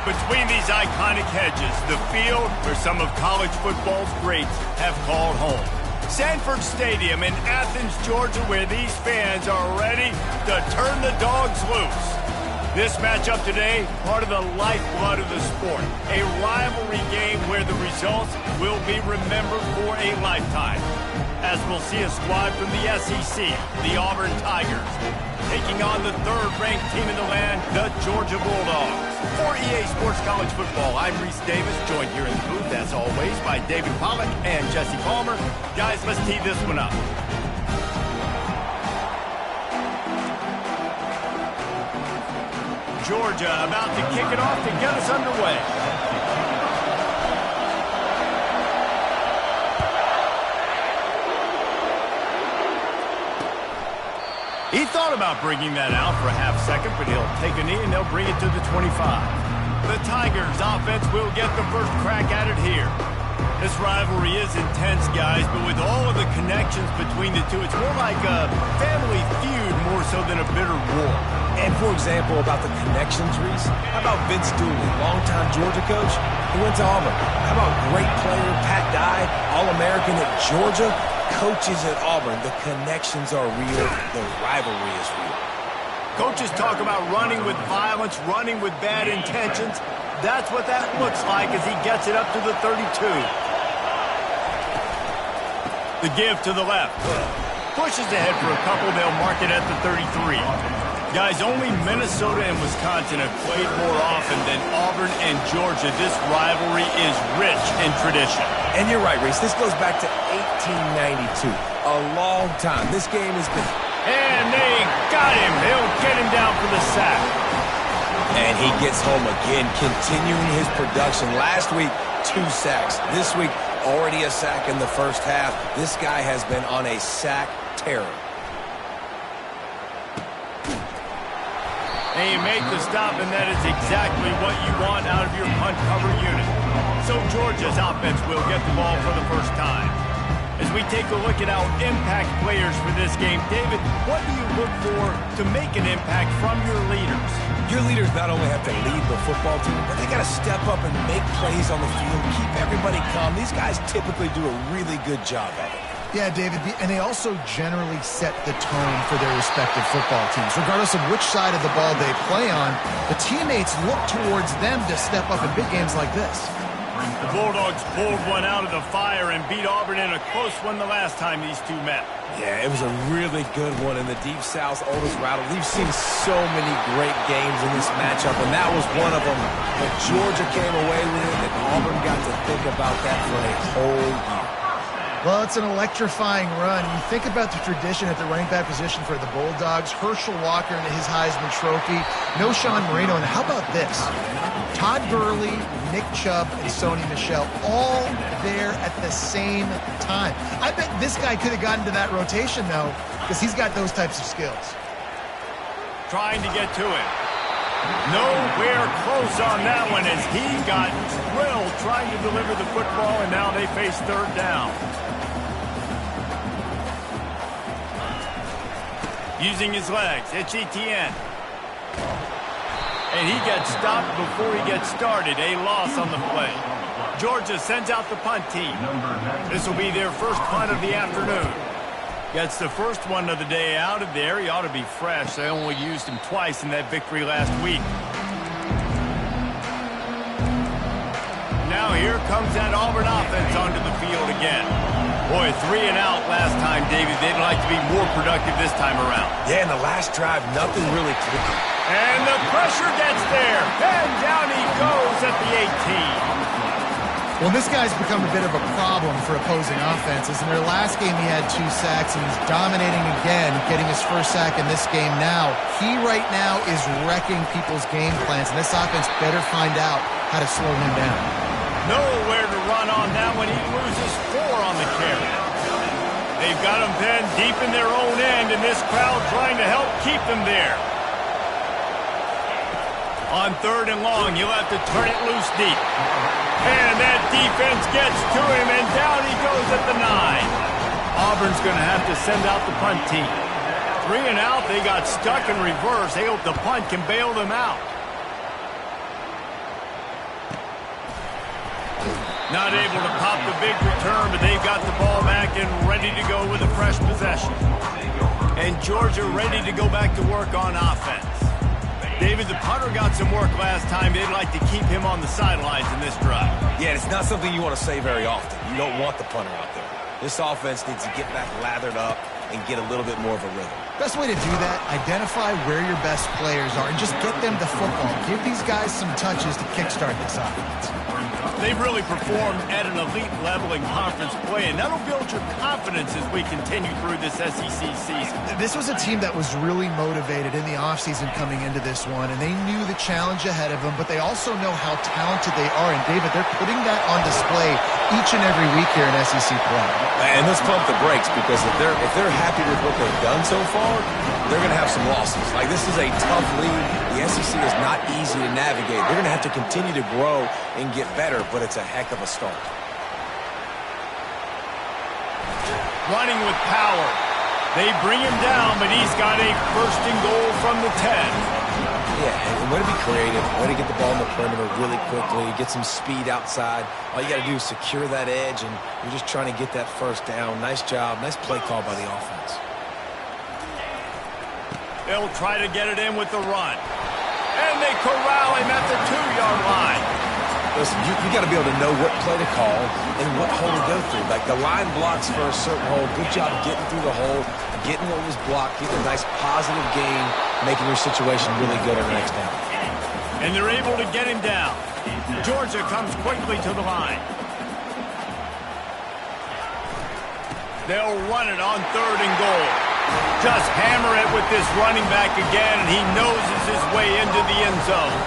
Between these iconic hedges, the field where some of college football's greats have called home. Sanford Stadium in Athens, Georgia, where these fans are ready to turn the dogs loose. This matchup today, part of the lifeblood of the sport. A rivalry game where the results will be remembered for a lifetime. As we'll see a squad from the SEC, the Auburn Tigers, taking on the third-ranked team in the land, the Georgia Bulldogs. For EA Sports College Football, I'm Reese Davis, joined here in the booth, as always, by David Pollack and Jesse Palmer. Guys, let's tee this one up. Georgia about to kick it off to get us underway. He thought about bringing that out for a half second, but he'll take a knee and they'll bring it to the 25. The Tigers offense will get the first crack at it here. This rivalry is intense, guys, but with all of the connections between the two, it's more like a family feud more so than a bitter war. And for example, about the connections, Reese, how about Vince Dooley, longtime Georgia coach, who went to Auburn? How about great player Pat Dye, All-American at Georgia? Coaches at Auburn, the connections are real, the rivalry is real. Coaches talk about running with violence, running with bad intentions. That's what that looks like as he gets it up to the 32. The give to the left. Pushes ahead for a couple, they'll mark it at the 33. Guys, only Minnesota and Wisconsin have played more often than Auburn and Georgia. This rivalry is rich in tradition. And you're right, Reese. This goes back to 1892. A long time. This game has been... And they got him. They'll get him down for the sack. And he gets home again, continuing his production. Last week, 2 sacks. This week, already a sack in the first half. This guy has been on a sack terror. And you make the stop, and that is exactly what you want out of your punt cover unit. So Georgia's offense will get the ball for the first time. As we take a look at our impact players for this game, David, what do you look for to make an impact from your leaders? Your leaders not only have to lead the football team, but they got to step up and make plays on the field, keep everybody calm. These guys typically do a really good job of it. Yeah, David, and they also generally set the tone for their respective football teams. Regardless of which side of the ball they play on, the teammates look towards them to step up in big games like this. The Bulldogs pulled one out of the fire and beat Auburn in a close one the last time these two met. Yeah, it was a really good one in the Deep South's oldest rattle. We've seen so many great games in this matchup, and that was one of them. But Georgia came away with it, and Auburn got to think about that for a whole year. Well, it's an electrifying run. You think about the tradition at the running back position for the Bulldogs. Herschel Walker and his Heisman Trophy. No Sean Marino. And how about this? Todd Gurley, Nick Chubb, and Sony Michel all there at the same time. I bet this guy could have gotten to that rotation, though, because he's got those types of skills. Trying to get to it. Nowhere close on that one as he got drilled trying to deliver the football, and now they face third down. Using his legs, it's Etienne. And he gets stopped before he gets started. A loss on the play. Georgia sends out the punt team. This will be their first punt of the afternoon. Gets the first one of the day out of there. He ought to be fresh. They only used him twice in that victory last week. Now here comes that Auburn offense onto the field again. Boy, 3 and out last time, David. They'd like to be more productive this time around. Yeah, in the last drive, nothing really clicked. And the pressure gets there. And down he goes at the 18. Well, this guy's become a bit of a problem for opposing offenses. In their last game, he had 2 sacks, and he's dominating again, getting his first sack in this game now. He right now is wrecking people's game plans, and this offense better find out how to slow him down. Nowhere to run on that one. He loses 4 on the carry. They've got him pinned deep in their own end, and this crowd trying to help keep them there. On 3rd and long, you'll have to turn it loose deep. And that defense gets to him, and down he goes at the 9. Auburn's going to have to send out the punt team. 3 and out, they got stuck in reverse. They hope the punt can bail them out. Not able to pop the big return, but they've got the ball back and ready to go with a fresh possession. And Georgia ready to go back to work on offense. David, the punter got some work last time. They'd like to keep him on the sidelines in this drive. Yeah, it's not something you want to say very often. You don't want the punter out there. This offense needs to get back lathered up and get a little bit more of a rhythm. Best way to do that, identify where your best players are and just get them the football. Give these guys some touches to kickstart this offense. They've really performed at an elite level in conference play, and that'll build your confidence as we continue through this SEC season. This was a team that was really motivated in the offseason coming into this one, and they knew the challenge ahead of them, but they also know how talented they are. And, David, they're putting that on display each and every week here in SEC play. And let's pump the brakes, because if they're happy with what they've done so far, they're going to have some losses. Like, this is a tough league. The SEC is not easy to navigate. They're going to have to continue to grow and get better, but it's a heck of a start. Running with power. They bring him down, but he's got a first and goal from the 10. Yeah, and way to be creative, way to get the ball in the perimeter really quickly, get some speed outside. All you got to do is secure that edge, and you're just trying to get that first down. Nice job, nice play call by the offense. They'll try to get it in with the run. And they corral him at the 2-yard line. Listen, you got to be able to know what play to call and what hole to go through. Like, the line blocks for a certain hole. Good job getting through the hole, getting what was blocked, getting a nice positive gain, making your situation really good on the next down. And they're able to get him down. Georgia comes quickly to the line. They'll run it on 3rd and goal. Just hammer it with this running back again, and he noses his way into the end zone.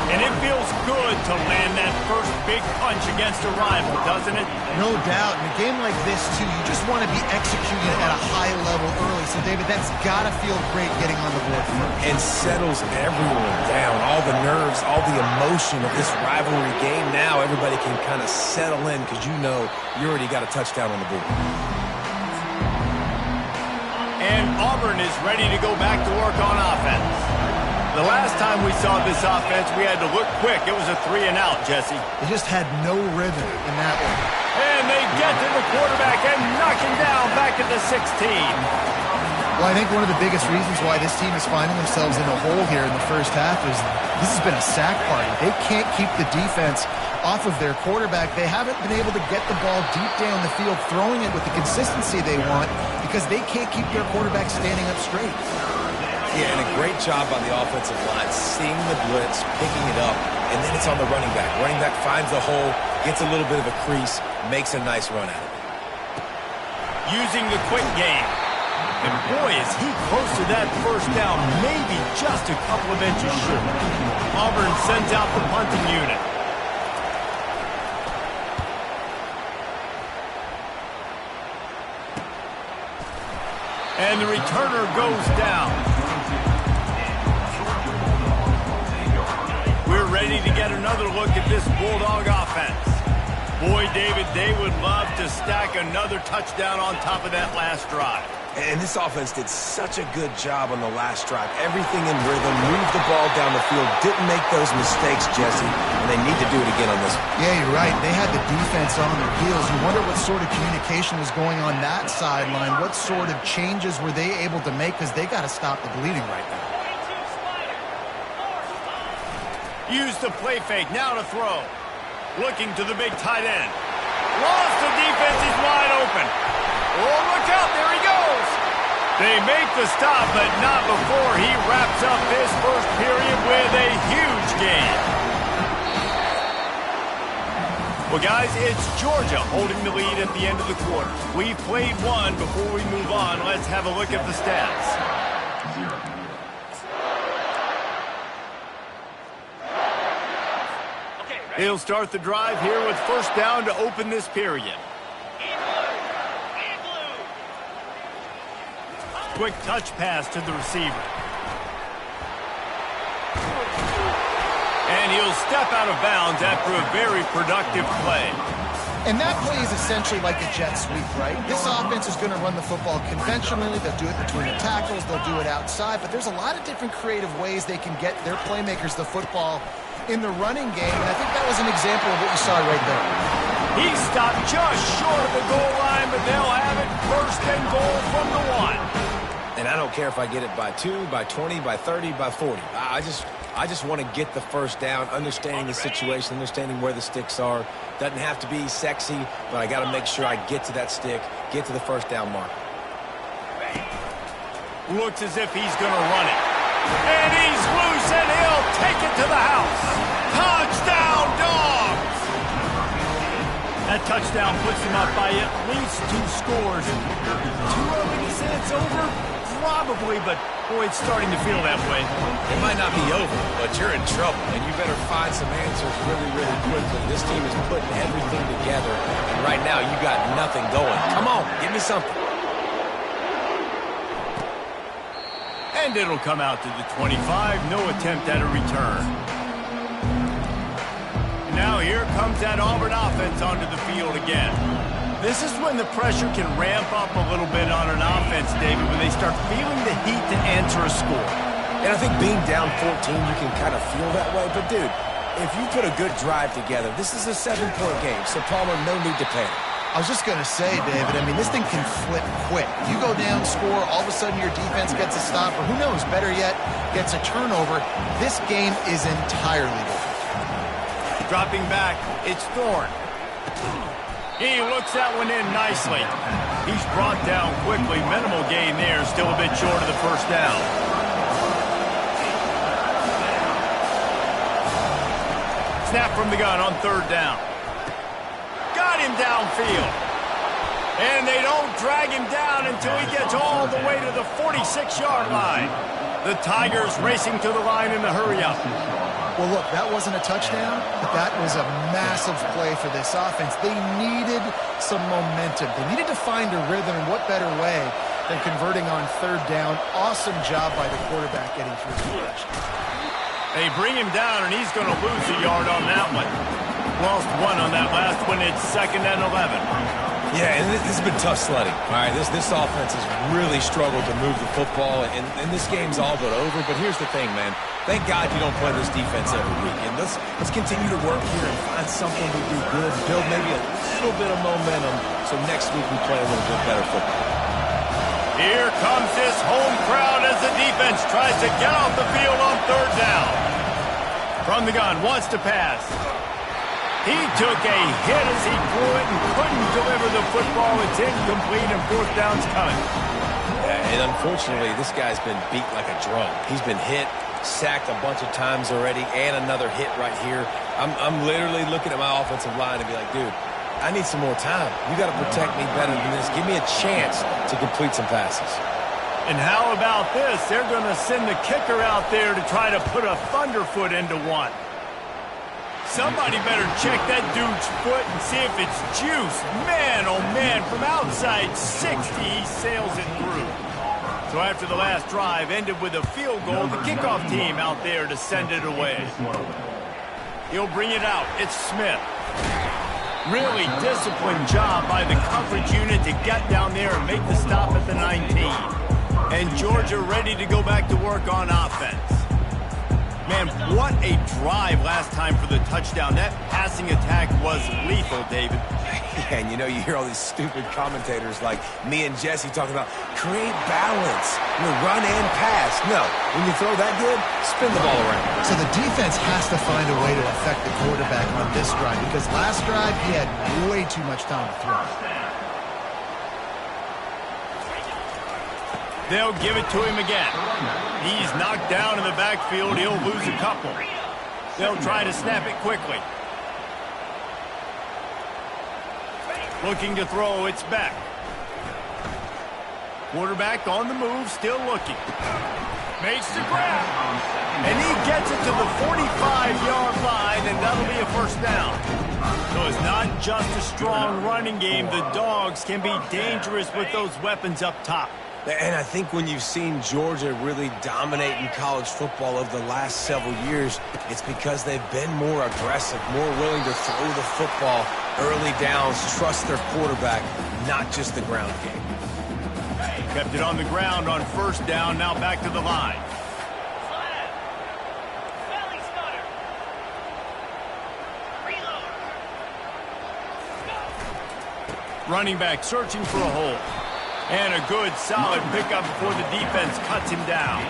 And it feels good to land that first big punch against a rival, doesn't it? No doubt. In a game like this, too, you just want to be executing at a high level early. So, David, that's got to feel great getting on the board first. And settles everyone down. All the nerves, all the emotion of this rivalry game. Now everybody can kind of settle in because you know you already got a touchdown on the board. And Auburn is ready to go back to work on offense. The last time we saw this offense, we had to look quick. It was a 3-and-out, Jesse. They just had no rhythm in that one. And they get to the quarterback and knock him down back at the 16. Well, I think one of the biggest reasons why this team is finding themselves in a hole here in the first half is this has been a sack party. They can't keep the defense off of their quarterback. They haven't been able to get the ball deep down the field, throwing it with the consistency they want because they can't keep their quarterback standing up straight. Yeah, and a great job by the offensive line, seeing the blitz, picking it up, and then it's on the running back. Running back finds the hole, gets a little bit of a crease, makes a nice run at it. Using the quick game. And boy, is he close to that first down, maybe just a couple of inches short. Auburn sends out the punting unit. And the returner goes down. We're ready to get another look at this Bulldog offense. Boy, David, they would love to stack another touchdown on top of that last drive. And this offense did such a good job on the last drive. Everything in rhythm, moved the ball down the field, didn't make those mistakes, Jesse, and they need to do it again on this one. Yeah, you're right. They had the defense on their heels. You wonder what sort of communication was going on that sideline. What sort of changes were they able to make because they got to stop the bleeding right now. Use the play fake, now to throw. Looking to the big tight end. Lost, the defense is wide open. Oh, look out, there he goes. They make the stop, but not before he wraps up this first period with a huge gain. Well, guys, it's Georgia holding the lead at the end of the quarter. We've played one. Before we move on, let's have a look at the stats. He'll start the drive here with first down to open this period. Quick touch pass to the receiver. And he'll step out of bounds after a very productive play. And that play is essentially like a jet sweep, right? This offense is going to run the football conventionally. They'll do it between the tackles. They'll do it outside. But there's a lot of different creative ways they can get their playmakers the football in the running game, and I think that was an example of what you saw right there. He stopped just short of the goal line, but they'll have it first and goal from the 1. And I don't care if I get it by 2, by 20, by 30, by 40. I just want to get the first down, understanding the situation, understanding where the sticks are. Doesn't have to be sexy, but I got to make sure I get to that stick, get to the first down mark. Looks as if he's going to run it. And he's loose, and he'll take it to the house. Touchdown, Dogs! That touchdown puts him up by at least 2 scores. Too early to say it's over? Probably, but boy, it's starting to feel that way. It might not be over, but you're in trouble, and you better find some answers really, really quickly. This team is putting everything together, and right now you got nothing going. Come on, give me something. And it'll come out to the 25. No attempt at a return. Now here comes that Auburn offense onto the field again. This is when the pressure can ramp up a little bit on an offense, David, when they start feeling the heat to answer a score. And I think being down 14, you can kind of feel that way. But, dude, if you put a good drive together, this is a 7-point game, so Palmer, no need to panic. I was just going to say, David, I mean, this thing can flip quick. You go down, score, all of a sudden your defense gets a stop, or who knows, better yet, gets a turnover. This game is entirely different. Dropping back, it's Thorne. He looks that one in nicely. He's brought down quickly. Minimal gain there, still a bit short of the first down. Snap from the gun on 3rd down. Got him downfield. And they don't drag him down until he gets all the way to the 46-yard line. The Tigers racing to the line in the hurry-up. Well, look, that wasn't a touchdown, but that was a massive play for this offense. They needed some momentum. They needed to find a rhythm, and what better way than converting on 3rd down. Awesome job by the quarterback getting through the progression. They bring him down, and he's going to lose a yard on that one. Lost 1 on that last one. It's 2nd and 11. Yeah, and this has been tough sledding. All right, this offense has really struggled to move the football, and this game's all but over. But here's the thing, man. Thank God you don't play this defense every week. And let's continue to work here and find something to do good, build maybe a little bit of momentum, so next week we play a little bit better football. Here comes this home crowd as the defense tries to get off the field on 3rd down. From the gun, wants to pass. He took a hit as he threw it and couldn't deliver the football. It's incomplete and 4th down's coming. And unfortunately, this guy's been beat like a drum. He's been hit, sacked a bunch of times already, and another hit right here. I'm literally looking at my offensive line and be like, dude, I need some more time. You got to protect me better than this. Give me a chance to complete some passes. And how about this? They're going to send the kicker out there to try to put a thunderfoot into one. Somebody better check that dude's foot and see if it's juice. Man, oh man, from outside 60, he sails it through. So after the last drive ended with a field goal, the kickoff team out there to send it away. He'll bring it out. It's Smith. Really disciplined job by the coverage unit to get down there and make the stop at the 19. And Georgia ready to go back to work on offense. Man, what a drive last time for the touchdown. That passing attack was lethal, David. Yeah, and you hear all these stupid commentators like me and Jesse talking about create balance, run and pass. No, when you throw that good, spin the ball around. So the defense has to find a way to affect the quarterback on this drive, because last drive he had way too much time to throw. They'll give it to him again. He's knocked down in the backfield. He'll lose a couple. They'll try to snap it quickly. Looking to throw, it's back. Quarterback on the move, still looking. Makes the grab. And he gets it to the 45-yard line, and that'll be a 1st down. So it's not just a strong running game. The Dogs can be dangerous with those weapons up top. And I think when you've seen Georgia really dominate in college football over the last several years, it's because they've been more aggressive, more willing to throw the football early downs, trust their quarterback, not just the ground game. Kept it on the ground on 1st down, now back to the line. Running back searching for a hole. And a good, solid pickup before the defense cuts him down.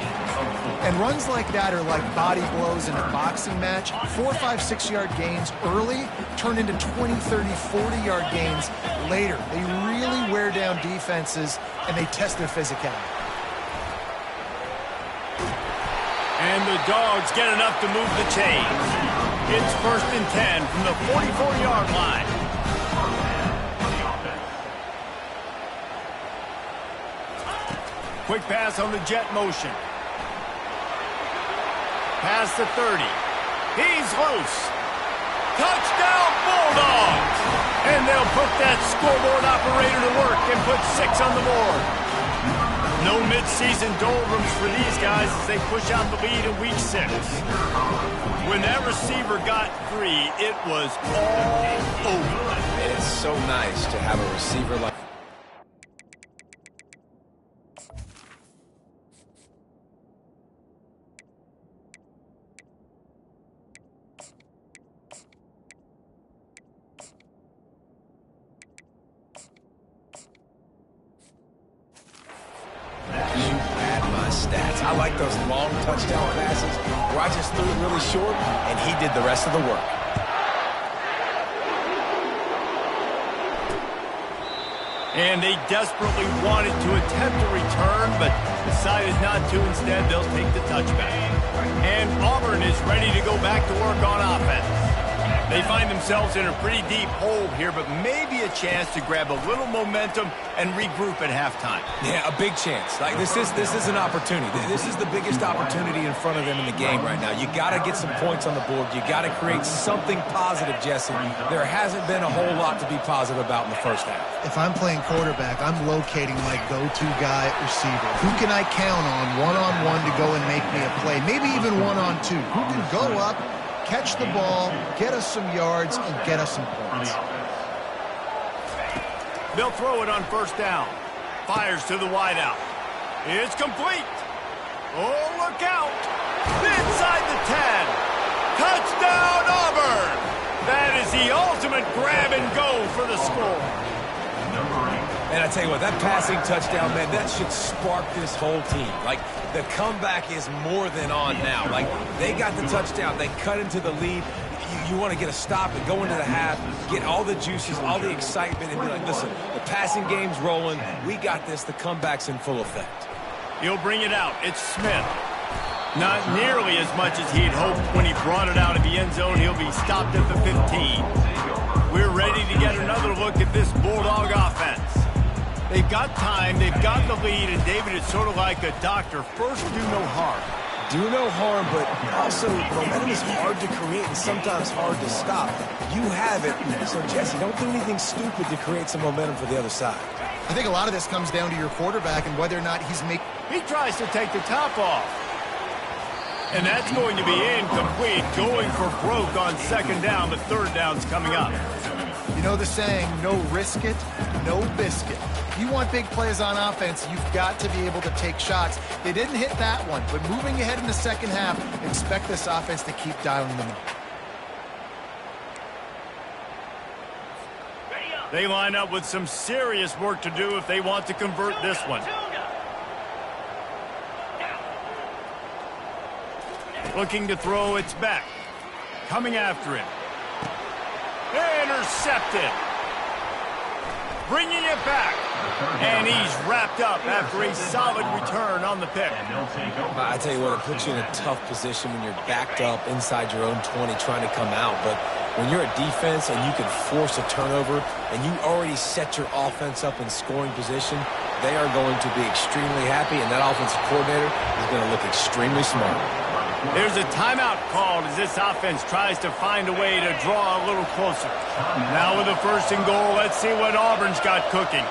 And runs like that are like body blows in a boxing match. 4, 5, 6-yard gains early turn into 20, 30, 40-yard gains later. They really wear down defenses, and they test their physicality. And the Dogs get enough to move the chains. It's 1st and 10 from the 44-yard line. Quick pass on the jet motion. Past the 30. He's loose. Touchdown Bulldogs! And they'll put that scoreboard operator to work and put 6 on the board. No midseason doldrums for these guys as they push out the lead in week 6. When that receiver got 3, it was all over. And it's so nice to have a receiver like... I like those long touchdown passes where I just threw it really short, and he did the rest of the work. And they desperately wanted to attempt a return, but decided not to. Instead, they'll take the touchback. And Auburn is ready to go back to work on offense. They find themselves in a pretty deep hole here, but maybe a chance to grab a little momentum and regroup at halftime. Yeah, a big chance. Like this is an opportunity. This is the biggest opportunity in front of them in the game right now. You got to get some points on the board. You got to create something positive, Jesse. There hasn't been a whole lot to be positive about in the first half. If I'm playing quarterback, I'm locating my go-to guy at receiver. Who can I count on one-on-one to go and make me a play? Maybe even one-on-two. Who can go up, catch the ball, get us some yards, and get us some points. They'll throw it on 1st down. Fires to the wideout. It's complete. Oh, look out. Inside the 10. Touchdown, Auburn. That is the ultimate grab and go for the score. And I tell you what, that passing touchdown, man, that should spark this whole team. Like, the comeback is more than on now. Like, they got the touchdown. They cut into the lead. You want to get a stop and go into the half, get all the juices, all the excitement, and be like, listen, the passing game's rolling. We got this. The comeback's in full effect. He'll bring it out. It's Smith. Not nearly as much as he'd hoped when he brought it out of the end zone. He'll be stopped at the 15. We're ready to get another look at this Bulldog offense. They've got time, they've got the lead, and David, it's sort of like a doctor. First, do no harm. Do no harm, but also momentum is hard to create and sometimes hard to stop. You have it, so Jesse, don't do anything stupid to create some momentum for the other side. I think a lot of this comes down to your quarterback and whether or not he's making... He tries to take the top off. And that's going to be incomplete, going for broke on 2nd down, but 3rd down's coming up. You know the saying, no risk it, no biscuit. If you want big plays on offense, you've got to be able to take shots. They didn't hit that one, but moving ahead in the 2nd half, expect this offense to keep dialing them up. They line up with some serious work to do if they want to convert this one. Looking to throw, it's back. Coming after him. Intercepted. Bringing it back. And he's wrapped up after a solid return on the pick. I tell you what, it puts you in a tough position when you're backed up inside your own 20 trying to come out. But when you're a defense and you can force a turnover and you already set your offense up in scoring position, they are going to be extremely happy, and that offensive coordinator is going to look extremely smart. There's a timeout called as this offense tries to find a way to draw a little closer. Now with a 1st and goal, let's see what Auburn's got cooking.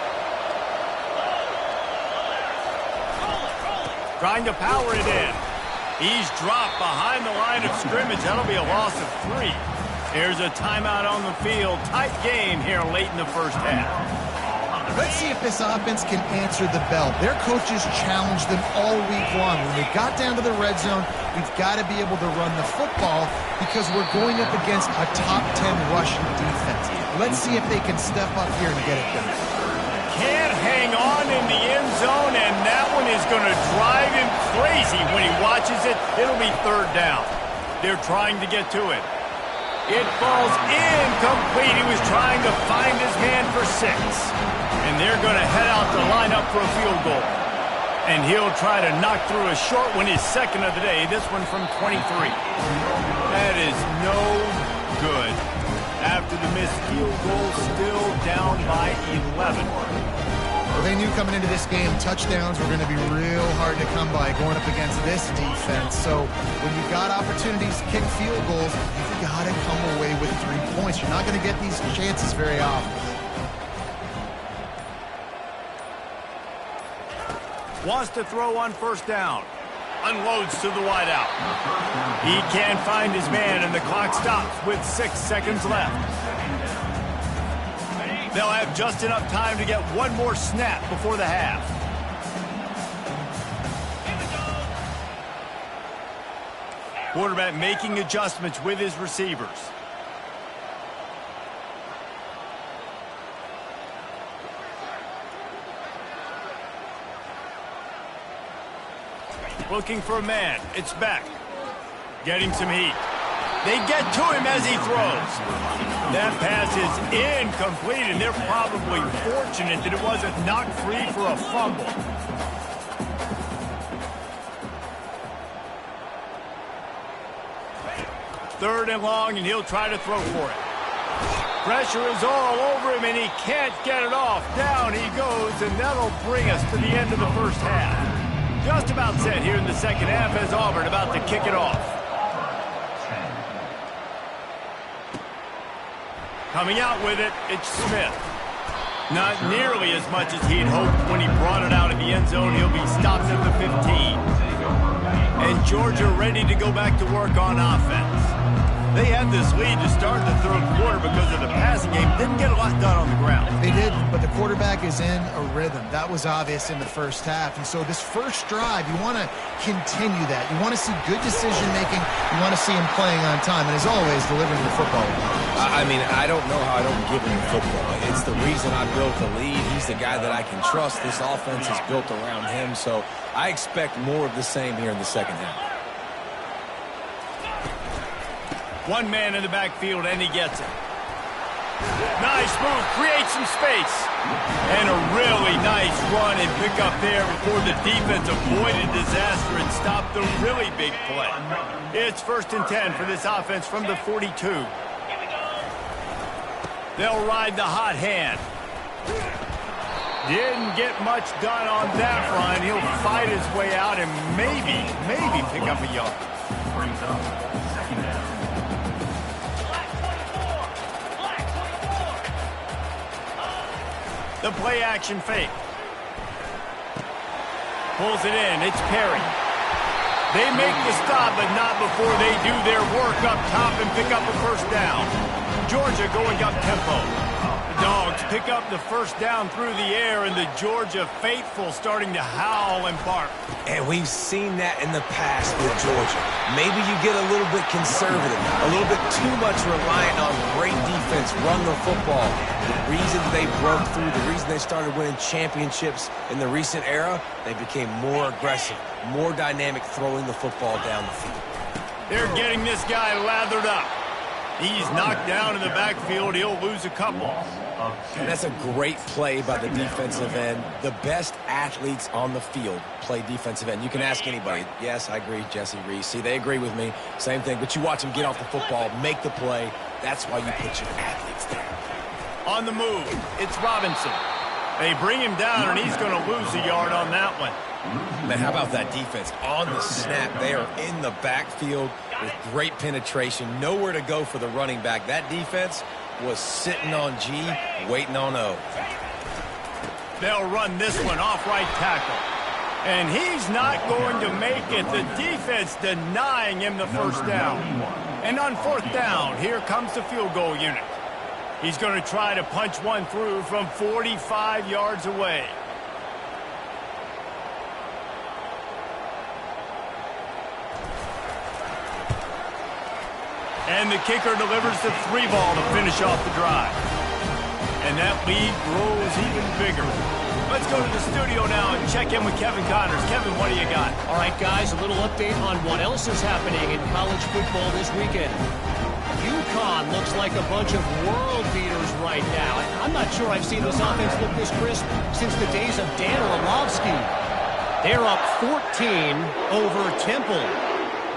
Trying to power it in. He's dropped behind the line of scrimmage. That'll be a loss of 3. There's a timeout on the field. Tight game here late in the 1st half. Let's see if this offense can answer the bell. Their coaches challenged them all week long. When we got down to the red zone, we've got to be able to run the football because we're going up against a top 10 rushing defense. Let's see if they can step up here and get it done. Can't hang on in the end zone, and that one is going to drive him crazy when he watches it. It'll be third down. They're trying to get to it. It falls incomplete. He was trying to find his man for 6. And they're going to head out to line up for a field goal. And he'll try to knock through a short one, his second of the day, this one from 23. That is no good. After the missed field goal, still down by 11. Well, they knew coming into this game, touchdowns were going to be real hard to come by going up against this defense. So when you've got opportunities to kick field goals, you've got to come away with 3 points. You're not going to get these chances very often. Wants to throw on first down. Unloads to the wideout. He can't find his man, and the clock stops with 6 seconds left. They'll have just enough time to get one more snap before the half. Quarterback making adjustments with his receivers. Looking for a man. It's Beck. Getting some heat. They get to him as he throws. That pass is incomplete, and they're probably fortunate that it wasn't knocked free for a fumble. Third and long, and he'll try to throw for it. Pressure is all over him, and he can't get it off. Down he goes, and that'll bring us to the end of the first half. Just about set here in the second half as Auburn about to kick it off. Coming out with it, it's Smith. Not nearly as much as he'd hoped when he brought it out of the end zone. He'll be stopped at the 15. And Georgia ready to go back to work on offense. They had this lead to start the third quarter because of the passing game. Didn't get a lot done on the ground. They did, but the quarterback is in a rhythm. That was obvious in the first half. And so this first drive, you want to continue that. You want to see good decision-making. You want to see him playing on time. And as always, delivering the football. I mean, I don't know how I don't give him the football. It's the reason I built the lead. He's the guy that I can trust. This offense is built around him. So I expect more of the same here in the second half. One man in the backfield, and he gets it. Nice move, creates some space. And a really nice run and pick up there before the defense avoided disaster and stopped the really big play. It's 1st and 10 for this offense from the 42. They'll ride the hot hand. Didn't get much done on that run. He'll fight his way out and maybe pick up a yard. The play action fake. Pulls it in. It's Perry. They make the stop, but not before they do their work up top and pick up a first down. Georgia going up tempo. The Dogs pick up the first down through the air, and the Georgia faithful starting to howl and bark. And we've seen that in the past with Georgia. Maybe you get a little bit conservative, a little bit too much reliant on great defense, run the football. The reason they broke through, the reason they started winning championships in the recent era, they became more aggressive, more dynamic throwing the football down the field. They're getting this guy lathered up. He's knocked down in the backfield. He'll lose a couple. And that's a great play by the defensive end. The best athletes on the field play defensive end. You can ask anybody. Yes, I agree, Jesse Reese. See, they agree with me. Same thing. But you watch them get off the football, make the play. That's why you put your athletes there. On the move, it's Robinson. They bring him down, and he's going to lose a yard on that one. Man, how about that defense? On the snap, they are in the backfield with great penetration. Nowhere to go for the running back. That defense was sitting on G, waiting on O. They'll run this one off right tackle. And he's not going to make it. The defense denying him the first down. And on 4th down, here comes the field goal unit. He's going to try to punch one through from 45 yards away. And the kicker delivers the 3 ball to finish off the drive. And that lead grows even bigger. Let's go to the studio now and check in with Kevin Connors. Kevin, what do you got? All right, guys, a little update on what else is happening in college football this weekend. UConn looks like a bunch of world beaters right now. I'm not sure I've seen this offense look this crisp since the days of Dan Orlovsky. They're up 14 over Temple.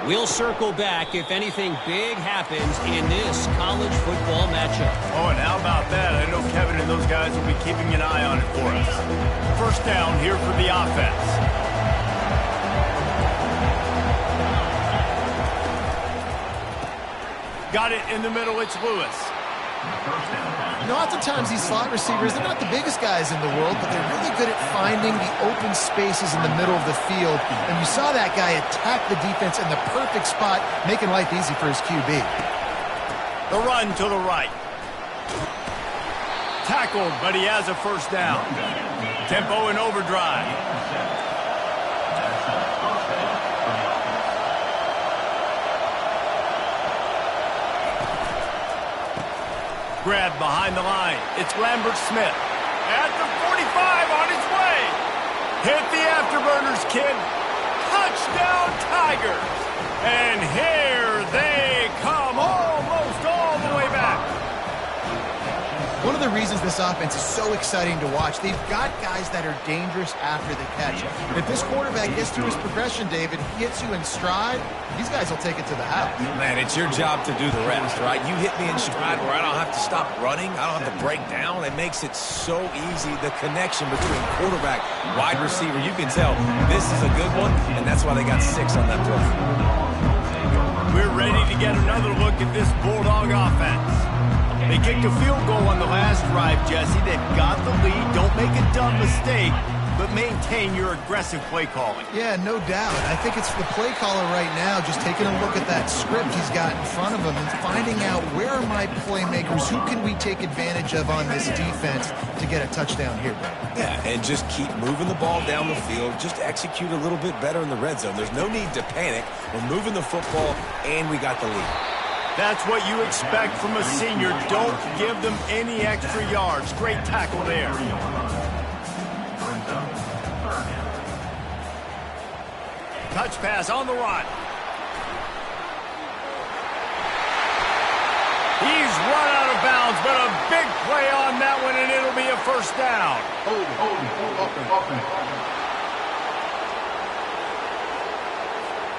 We'll circle back if anything big happens in this college football matchup. Oh, and how about that? I know Kevin and those guys will be keeping an eye on it for us. First down here for the offense. Got it in the middle. It's Lewis. You know, oftentimes these slot receivers, they're not the biggest guys in the world, but they're really good at finding the open spaces in the middle of the field. And you saw that guy attack the defense in the perfect spot, making life easy for his QB. The run to the right. Tackled, but he has a first down. Tempo in overdrive. Grab behind the line. It's Lambert Smith. At the 45 on his way. Hit the afterburners, kid. Touchdown, Tigers. And here they come almost all the way back. One of the reasons this offense is so exciting to watch, they've got guys that are dangerous after the catch. If this quarterback gets through his progression, David, he hits you in stride, these guys will take it to the house. Man, it's your job to do the rest, right? You hit me in stride where I don't have to stop running. I don't have to break down. It makes it so easy. The connection between quarterback, wide receiver, you can tell this is a good one, and that's why they got 6 on that play. We're ready to get another look at this Bulldog offense. They kicked a field goal on the last drive, Jesse. They've got the lead. Don't make a dumb mistake, but maintain your aggressive play calling. Yeah, no doubt. I think it's the play caller right now just taking a look at that script he's got in front of him and finding out where are my playmakers, who can we take advantage of on this defense to get a touchdown here. Yeah, and just keep moving the ball down the field. Just execute a little bit better in the red zone. There's no need to panic. We're moving the football, and we got the lead. That's what you expect from a senior. Don't give them any extra yards. Great tackle there. Touch pass on the run. He's run out of bounds, but a big play on that one, and it'll be a first down.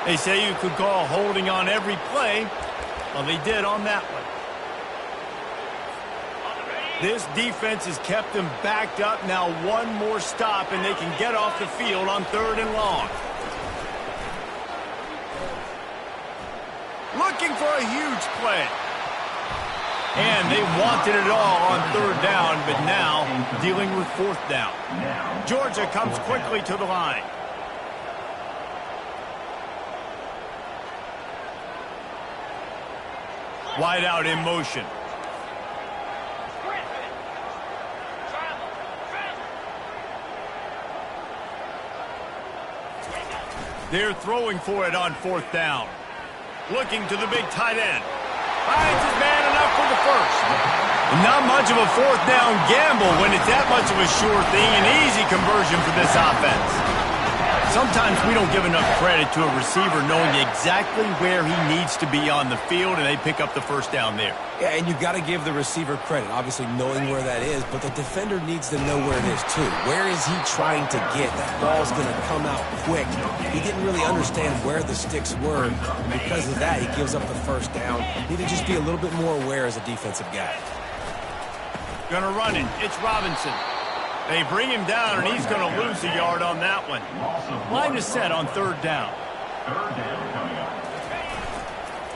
They say you could call holding on every play. Well, they did on that one. This defense has kept them backed up. Now one more stop, and they can get off the field on 3rd and long. Looking for a huge play. And they wanted it all on 3rd down, but now dealing with 4th down. Georgia comes quickly to the line. Wide out in motion. They're throwing for it on 4th down. Looking to the big tight end. Finds his man enough for the first. Not much of a 4th down gamble when it's that much of a sure thing. An easy conversion for this offense. Sometimes we don't give enough credit to a receiver knowing exactly where he needs to be on the field, and they pick up the first down there. Yeah, and you've got to give the receiver credit, obviously knowing where that is, but the defender needs to know where it is too. Where is he trying to get? That ball's going to come out quick. He didn't really understand where the sticks were, and because of that, he gives up the first down. Need to just be a little bit more aware as a defensive guy. Gonna run it. It's Robinson. They bring him down, and he's going to lose a yard on that one. Line is set on 3rd down.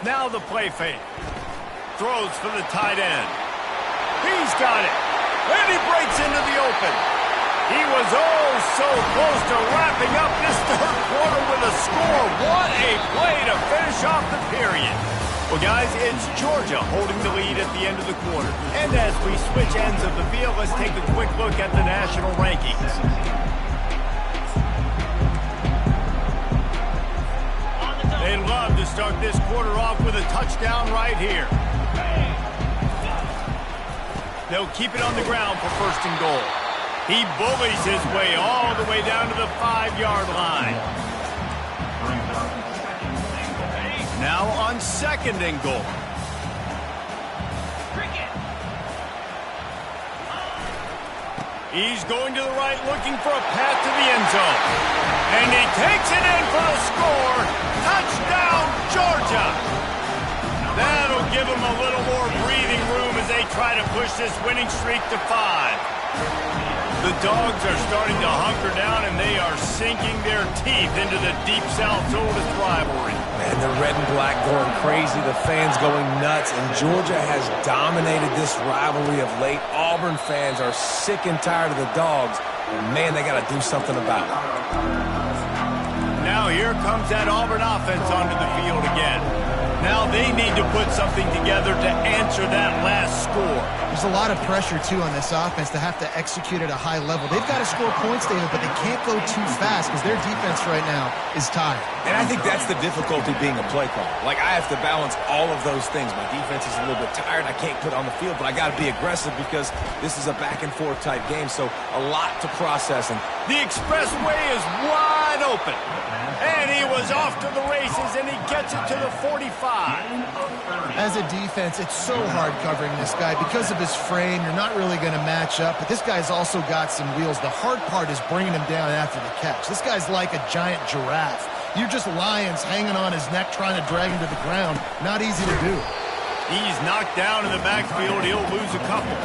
Now the play fake. Throws for the tight end. He's got it. And he breaks into the open. He was oh so close to wrapping up this 3rd quarter with a score. What a play to finish off the period. Well, guys, it's Georgia holding the lead at the end of the quarter. And as we switch ends of the field, let's take a quick look at the national rankings. They'd love to start this quarter off with a touchdown right here. They'll keep it on the ground for first and goal. He bullies his way all the way down to the 5-yard line. Now on second and goal. He's going to the right, looking for a path to the end zone. And he takes it in for the score. Touchdown, Georgia. That'll give them a little more breathing room as they try to push this winning streak to 5. The Dogs are starting to hunker down, and they are sinking their teeth into the Deep South's oldest rivalry. Man, the red and black going crazy, the fans going nuts, and Georgia has dominated this rivalry of late. Auburn fans are sick and tired of the Dogs, and man, they got to do something about it. Now here comes that Auburn offense onto the field again. Now they need to put something together to answer that last score. There's a lot of pressure, too, on this offense to have to execute at a high level. They've got to score points, David, but they can't go too fast because their defense right now is tired. And I think that's the difficulty being a play caller. Like, I have to balance all of those things. My defense is a little bit tired. I can't put on the field, but I got to be aggressive because this is a back-and-forth type game, so a lot to process. And the expressway is wide open. And he was off to the races, and he gets it to the 45. As a defense, it's so hard covering this guy. Because of his frame, you're not really going to match up, but this guy's also got some wheels. The hard part is bringing him down after the catch. This guy's like a giant giraffe. You're just lions hanging on his neck trying to drag him to the ground. Not easy to do. He's knocked down in the backfield. He'll lose a couple.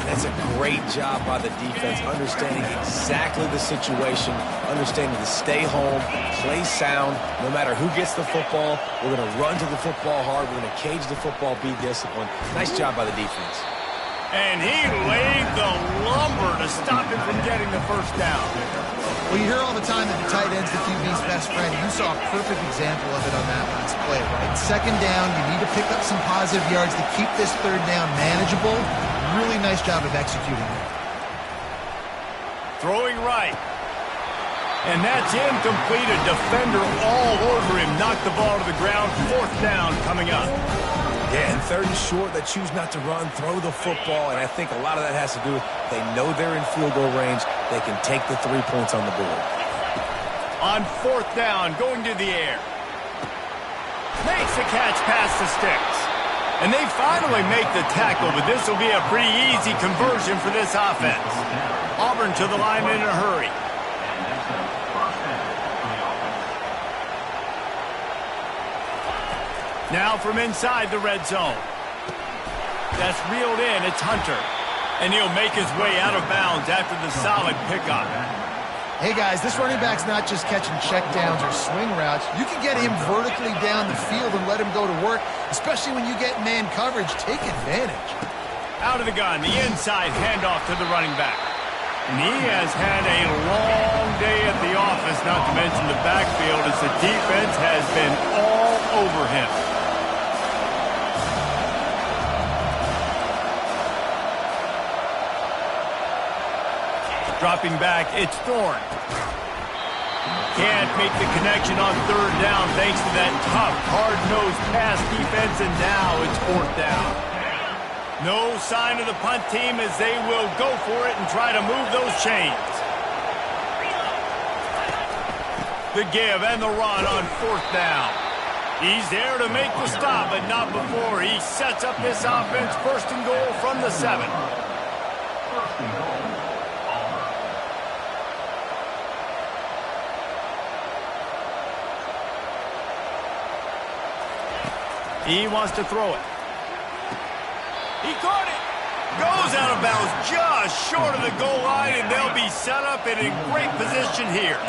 That's a great job by the defense, understanding exactly the situation, understanding to stay home, play sound. No matter who gets the football, we're going to run to the football hard. We're going to cage the football, be disciplined. Nice job by the defense. And he laid the lumber to stop him from getting the first down. Well, you hear all the time that the tight end's the QB's best friend. You saw a perfect example of it on that last play, right? Second down, you need to pick up some positive yards to keep this third down manageable. Really nice job of executing there. Throwing right. And that's incomplete. A defender all over him. Knocked the ball to the ground. Fourth down coming up. Yeah, and third and short, they choose not to run, throw the football, and I think a lot of that has to do with they know they're in field goal range. They can take the 3 points on the board. On fourth down, going to the air. Makes the catch past the sticks. And they finally make the tackle, but this will be a pretty easy conversion for this offense. Auburn to the line in a hurry. Now from inside the red zone. That's reeled in. It's Hunter. And he'll make his way out of bounds after the solid pickup. Hey, guys, this running back's not just catching checkdowns or swing routes. You can get him vertically down the field and let him go to work, especially when you get man coverage. Take advantage. Out of the gun, the inside handoff to the running back. And he has had a long day at the office, not to mention the backfield, as the defense has been all over him. Dropping back, it's Thorne. Can't make the connection on third down thanks to that tough, hard-nosed pass defense, and now it's fourth down. No sign of the punt team as they will go for it and try to move those chains. The give and the run on fourth down. He's there to make the stop, but not before he sets up this offense first and goal from the 7. He wants to throw it. He caught it. Goes out of bounds just short of the goal line, and they'll be set up in a great position here.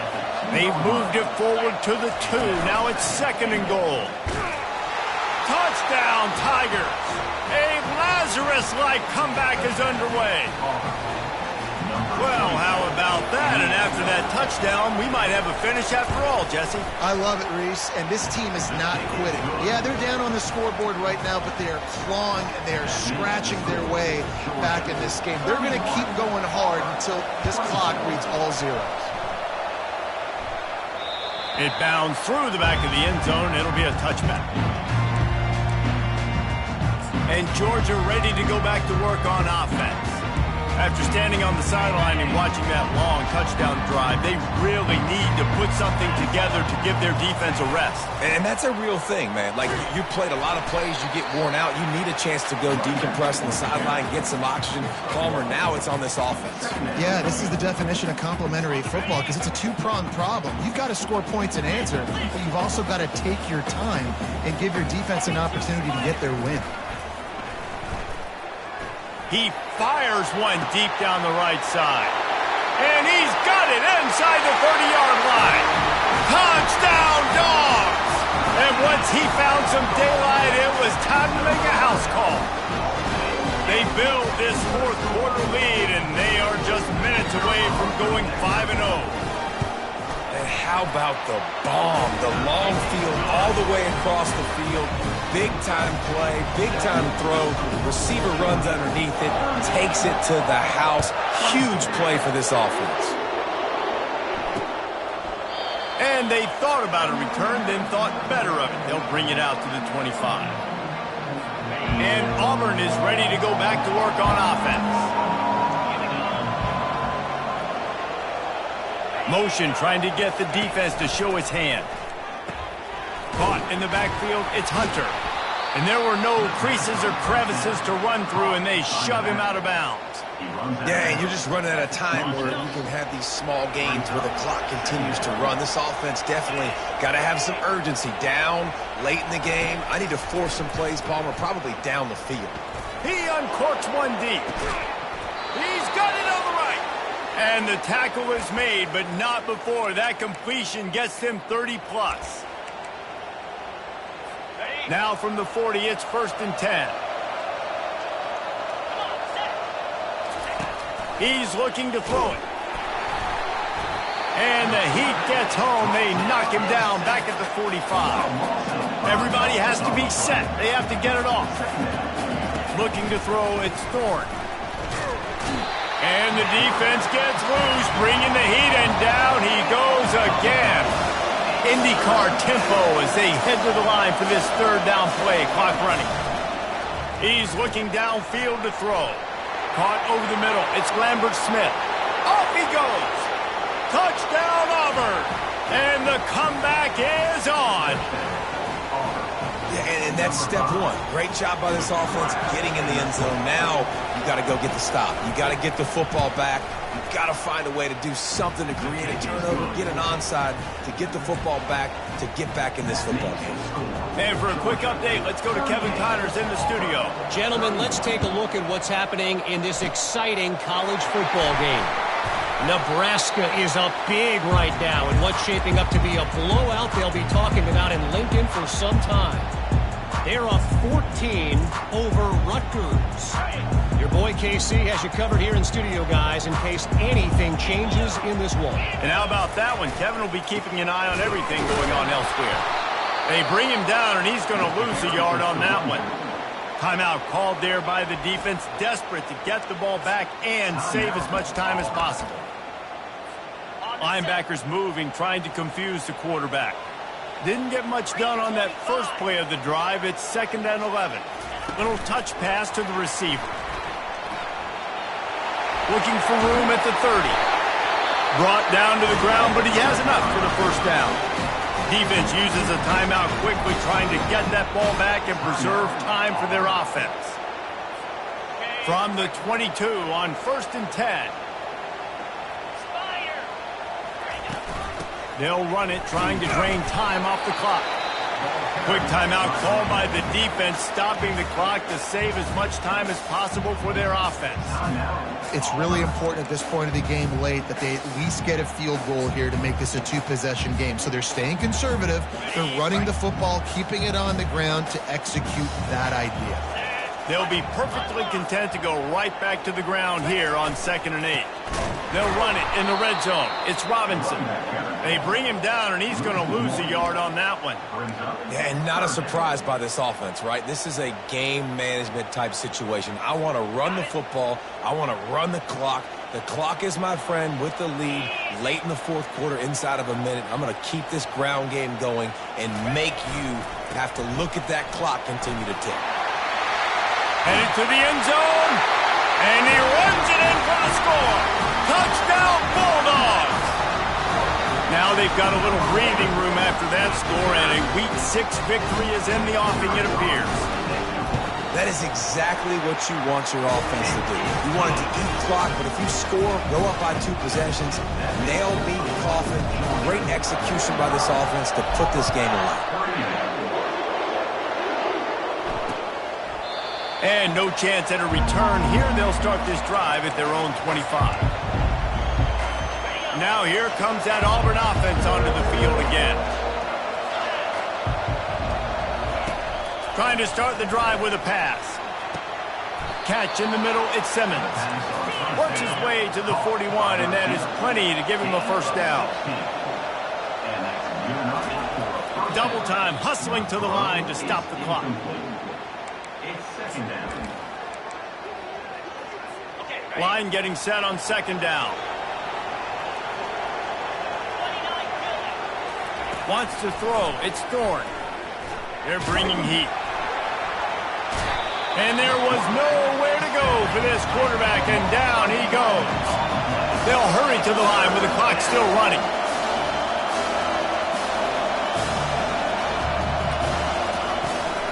They've moved it forward to the 2. Now it's second and goal. Touchdown, Tigers. A Lazarus-like comeback is underway. Well, how about that? and after that touchdown, we might have a finish after all, Jesse. I love it, Reese, and this team is not quitting. Yeah, they're down on the scoreboard right now, but they are clawing and they are scratching their way back in this game. They're going to keep going hard until this clock reads all zeros. It bounds through the back of the end zone. It'll be a touchback. And Georgia ready to go back to work on offense. After standing on the sideline and watching that long touchdown drive, they really need to put something together to give their defense a rest. And that's a real thing, man. Like, you played a lot of plays, you get worn out, you need a chance to go decompress on the sideline, get some oxygen. Palmer, now it's on this offense. Yeah, this is the definition of complementary football because it's a two-pronged problem. You've got to score points and answer, but you've also got to take your time and give your defense an opportunity to get their win. He fires one deep down the right side. And he's got it inside the 30-yard line. Touchdown, Dogs! And once he found some daylight, it was time to make a house call. They build this fourth quarter lead, and they are just minutes away from going 5-0. And how about the bomb? The long field all the way across the field. Big-time play, big-time throw. Receiver runs underneath it, takes it to the house. Huge play for this offense. And they thought about a return, then thought better of it. They'll bring it out to the 25. And Auburn is ready to go back to work on offense. Motion trying to get the defense to show its hand. Caught in the backfield, it's Hunter. And there were no creases or crevices to run through, and they shove him out of bounds. Yeah, and you're just running out of time where you can have these small gains where the clock continues to run. This offense definitely got to have some urgency. Down, late in the game. I need to force some plays, Palmer, probably down the field. He uncorks one deep. He's got it on the right. And the tackle is made, but not before that completion gets him 30-plus. Now from the 40, it's 1st and 10. He's looking to throw it. And the heat gets home. They knock him down back at the 45. Everybody has to be set. They have to get it off. Looking to throw, it's Thorne. And the defense gets loose, bringing the heat, and down he goes again. IndyCar tempo as they head to the line for this third down play. Clock running. He's looking downfield to throw. Caught over the middle. It's Lambert Smith. Off he goes. Touchdown, Auburn. And the comeback is on. Yeah, and that's step one. Great job by this offense getting in the end zone. Now you got to go get the stop. You got to get the football back. You've got to find a way to do something to create a turnover, get an onside, to get the football back, to get back in this football game. And for a quick update, let's go to Kevin Connors in the studio. Gentlemen, let's take a look at what's happening in this exciting college football game. Nebraska is up big right now in what's shaping up to be a blowout they'll be talking about in Lincoln for some time. They're up 14 over Rutgers. Your boy KC has you covered here in studio, guys, in case anything changes in this one. And how about that one? Kevin will be keeping an eye on everything going on elsewhere. They bring him down, and he's going to lose a yard on that one. Timeout called there by the defense, desperate to get the ball back and save as much time as possible. Linebackers moving, trying to confuse the quarterback. Didn't get much done on that first play of the drive. It's 2nd and 11. Little touch pass to the receiver. Looking for room at the 30. Brought down to the ground, but he has enough for the first down. Defense uses a timeout quickly, trying to get that ball back and preserve time for their offense. From the 22 on 1st and 10. They'll run it, trying to drain time off the clock. Quick timeout called by the defense, stopping the clock to save as much time as possible for their offense. It's really important at this point of the game late that they at least get a field goal here to make this a two-possession game. So they're staying conservative. They're running the football, keeping it on the ground to execute that idea. They'll be perfectly content to go right back to the ground here on 2nd and 8. They'll run it in the red zone. It's Robinson. They bring him down, and he's going to lose a yard on that one. Yeah, and not a surprise by this offense, right? This is a game management type situation. I want to run the football. I want to run the clock. The clock is my friend with the lead late in the 4th quarter, inside of a minute. I'm going to keep this ground game going and make you have to look at that clock continue to tick. Headed to the end zone, and he runs it in for the score. Touchdown, Bulldogs! Now they've got a little breathing room after that score, and a Week 6 victory is in the offing, it appears. That is exactly what you want your offense to do. You want it to eat clock, but if you score, go up by 2 possessions, nail beat Coffin. Great execution by this offense to put this game away. And no chance at a return here. They'll start this drive at their own 25. Now here comes that Auburn offense onto the field again. Trying to start the drive with a pass. Catch in the middle, it's Simmons. Works his way to the 41, and that is plenty to give him a first down. Double time, hustling to the line to stop the clock. Line getting set on 2nd down. Wants to throw. It's Thorne. They're bringing heat. And there was nowhere to go for this quarterback, and down he goes. They'll hurry to the line with the clock still running.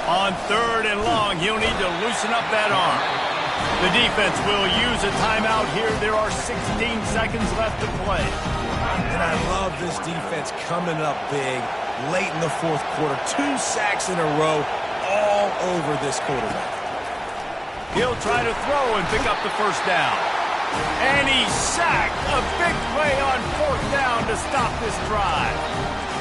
On 3rd and long, he'll need to loosen up that arm. The defense will use a timeout here. There are 16 seconds left to play. And I love this defense coming up big late in the 4th quarter. 2 sacks in a row all over this quarterback. He'll try to throw and pick up the first down. And he's sacked. A big play on 4th down to stop this drive.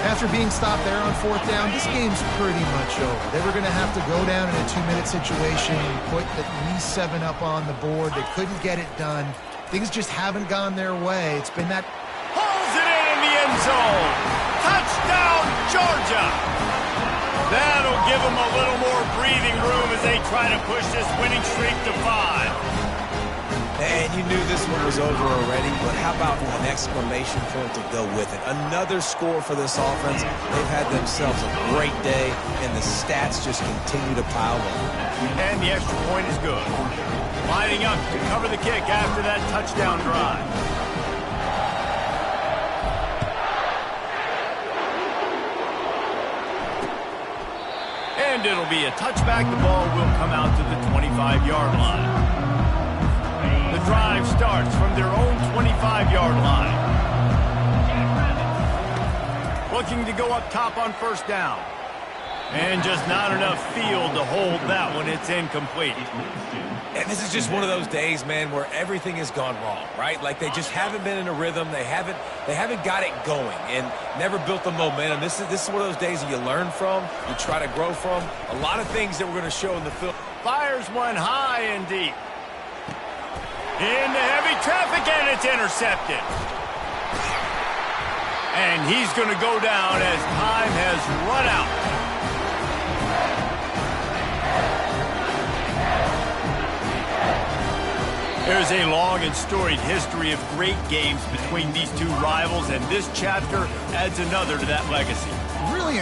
After being stopped there on 4th down, this game's pretty much over. They were going to have to go down in a 2-minute situation and put at least 7 up on the board. They couldn't get it done. Things just haven't gone their way. It's been that... Pulls it in the end zone. Touchdown, Georgia. That'll give them a little more breathing room as they try to push this winning streak to 5. And you knew this one was over already, but how about an exclamation point to go with it? Another score for this offense. They've had themselves a great day, and the stats just continue to pile on. And the extra point is good. Lining up to cover the kick after that touchdown drive. And it'll be a touchback. The ball will come out to the 25-yard line. The drive starts from their own 25-yard line. Looking to go up top on 1st down. And just not enough field to hold that one. It's incomplete. And this is just one of those days, man, where everything has gone wrong, right? Like they just haven't been in a rhythm. They haven't got it going and never built the momentum. This is one of those days that you learn from, you try to grow from. A lot of things that we're going to show in the film. Fires one high and deep. Into heavy traffic, and it's intercepted. And he's going to go down as time has run out. There's a long and storied history of great games between these two rivals, and this chapter adds another to that legacy. Really